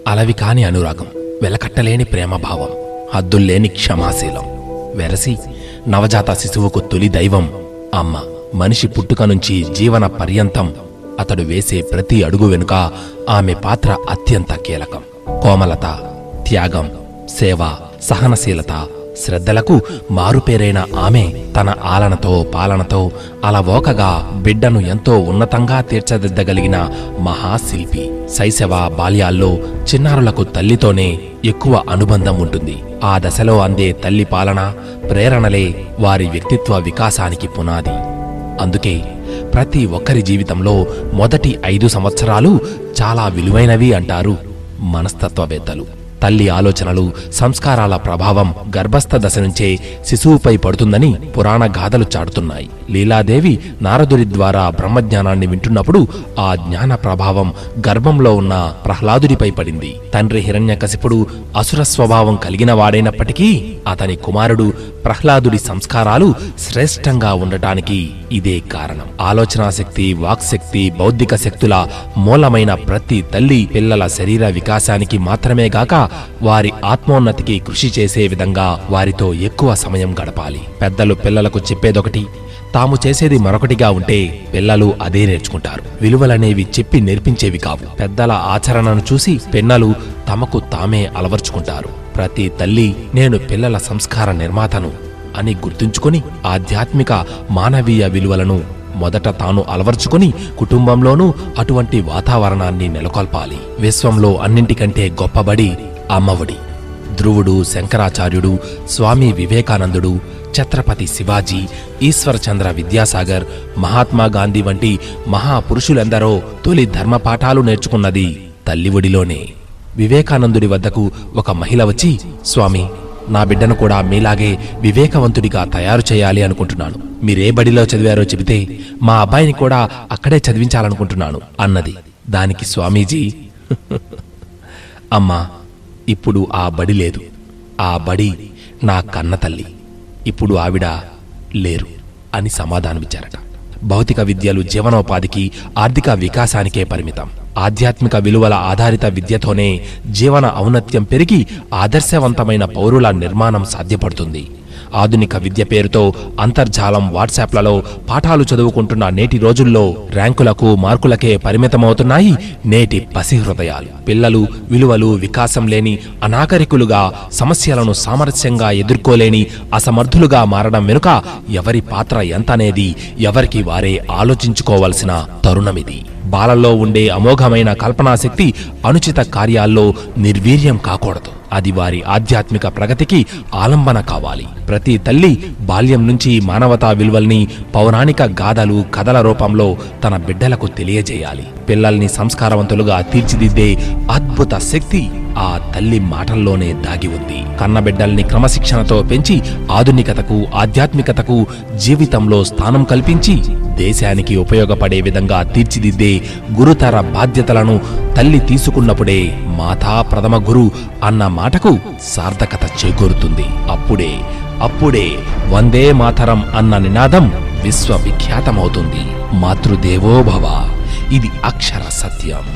అలవి కాని అనురాగం, వెలకట్టలేని ప్రేమభావం, హద్దుల్లేని క్షమాశీలం. వెరసి నవజాత శిశువుకు తొలి దైవం అమ్మ. మనిషి పుట్టుక నుంచి జీవన పర్యంతం అతడు వేసే ప్రతి అడుగు వెనుక ఆమె పాత్ర అత్యంత కీలకం. కోమలత, త్యాగం, సేవ, సహనశీలత, శ్రద్ధలకు మారుపేరైన ఆమె తన ఆలనతో పాలనతో అలవోకగా బిడ్డను ఎంతో ఉన్నతంగా తీర్చిదిద్దగలిగిన మహాశిల్పి. శైశవ బాల్యాల్లో చిన్నారులకు తల్లితోనే ఎక్కువ అనుబంధం ఉంటుంది. ఆ దశలో అందే తల్లి పాలన, ప్రేరణలే వారి వ్యక్తిత్వ వికాసానికి పునాది. అందుకే ప్రతి ఒక్కరి జీవితంలో మొదటి 5 సంవత్సరాలు చాలా విలువైనవి అంటారు మనస్తత్వవేత్తలు. తల్లి ఆలోచనలు, సంస్కారాల ప్రభావం గర్భస్థ దశ నుంచే శిశువుపై పడుతుందని పురాణ గాథలు చాటుతున్నాయి. లీలాదేవి నారదుడి ద్వారా బ్రహ్మజ్ఞానాన్ని వింటున్నప్పుడు ఆ జ్ఞాన ప్రభావం గర్భంలో ఉన్న ప్రహ్లాదుడిపై పడింది. తండ్రి హిరణ్యకశిపుడు అసుర స్వభావం కలిగిన వాడైనప్పటికీ అతని కుమారుడు ప్రహ్లాదుడి సంస్కారాలు శ్రేష్టంగా ఉండటానికి ఇదే కారణం. ఆలోచనాశక్తి, వాక్శక్తి, బౌద్ధిక శక్తుల మూలమైన ప్రతి తల్లి పిల్లల శరీర వికాసానికి మాత్రమే గాక వారి ఆత్మోన్నతికి కృషి చేసే విధంగా వారితో ఎక్కువ సమయం గడపాలి. పెద్దలు పిల్లలకు చెప్పేదొకటి, తాము చేసేది మరొకటిగా ఉంటే పిల్లలు అదే నేర్చుకుంటారు. విలువలనేవి చెప్పి నేర్పించేవి కావు. పెద్దల ఆచరణను చూసి పిన్నలు తమకు తామే అలవర్చుకుంటారు. ప్రతి తల్లి నేను పిల్లల సంస్కార నిర్మాతను అని గుర్తుంచుకుని ఆధ్యాత్మిక మానవీయ విలువలను మొదట తాను అలవర్చుకుని కుటుంబంలోనూ అటువంటి వాతావరణాన్ని నెలకొల్పాలి. విశ్వంలో అన్నింటికంటే గొప్పబడి అమ్మఒడి. ధ్రువుడు, శంకరాచార్యుడు, స్వామి వివేకానందుడు, ఛత్రపతి శివాజీ, ఈశ్వరచంద్ర విద్యాసాగర్, మహాత్మా గాంధీ వంటి మహాపురుషులెందరో తొలి ధర్మపాఠాలు నేర్చుకున్నది తల్లిఒడిలోనే. వివేకానందుడి వద్దకు ఒక మహిళ వచ్చి, స్వామి, నా బిడ్డను కూడా మీలాగే వివేకవంతుడిగా తయారు చేయాలి అనుకుంటున్నాను. మీరే బడిలో చదివారో చెబితే మా అబ్బాయిని కూడా అక్కడే చదివించాలనుకుంటున్నాను అన్నది. దానికి స్వామీజీ, అమ్మా, ఇప్పుడు ఆ బడి లేదు. ఆ బడి నా కన్న తల్లి. ఇప్పుడు ఆవిడ లేరు అని సమాధానమిచ్చారట. భౌతిక విద్యలు జీవనోపాధికి, ఆర్థిక వికాసానికే పరిమితం. ఆధ్యాత్మిక విలువల ఆధారిత విద్యతోనే జీవన ఔన్నత్యం పెరిగి ఆదర్శవంతమైన పౌరుల నిర్మాణం సాధ్యపడుతుంది. ఆధునిక విద్య పేరుతో అంతర్జాలం, వాట్సాప్లలో పాఠాలు చదువుకుంటున్న నేటి రోజుల్లో ర్యాంకులకు, మార్కులకే పరిమితమవుతున్నాయి నేటి పసి హృదయాలు. పిల్లలు విలువలు, వికాసం లేని అనాగరికులుగా, సమస్యలను సామరస్యంగా ఎదుర్కోలేని అసమర్థులుగా మారడం వెనుక ఎవరి పాత్ర ఎంతనేది ఎవరికి వారే ఆలోచించుకోవలసిన తరుణమిది. బాలల్లో ఉండే అమోఘమైన కల్పనాశక్తి అనుచిత కార్యాల్లో నిర్వీర్యం కాకూడదు. అది వారి ఆధ్యాత్మిక ప్రగతికి ఆలంబన కావాలి. ప్రతి తల్లి బాల్యం నుంచి మానవతా విలువల్ని పౌరాణిక గాథలు, కథల రూపంలో తన బిడ్డలకు తెలియజేయాలి. పిల్లల్ని సంస్కారవంతులుగా తీర్చిదిద్దే అద్భుత శక్తి ఆ తల్లి మాటల్లోనే దాగి ఉంది. కన్నబిడ్డల్ని క్రమశిక్షణతో పెంచి ఆధునికతకు, ఆధ్యాత్మికతకు జీవితంలో స్థానం కల్పించి దేశానికి ఉపయోగపడే విధంగా తీర్చిదిద్దే గురుతర బాధ్యతలను తల్లి తీసుకున్నప్పుడే మాతా ప్రథమ గురు అన్న మాటకు సార్థకత చేకూరుతుంది. అప్పుడే వందే మాతరం అన్న నినాదం విశ్వవిఖ్యాతమవుతుంది. మాతృదేవోభవ, ఇది అక్షర సత్యం.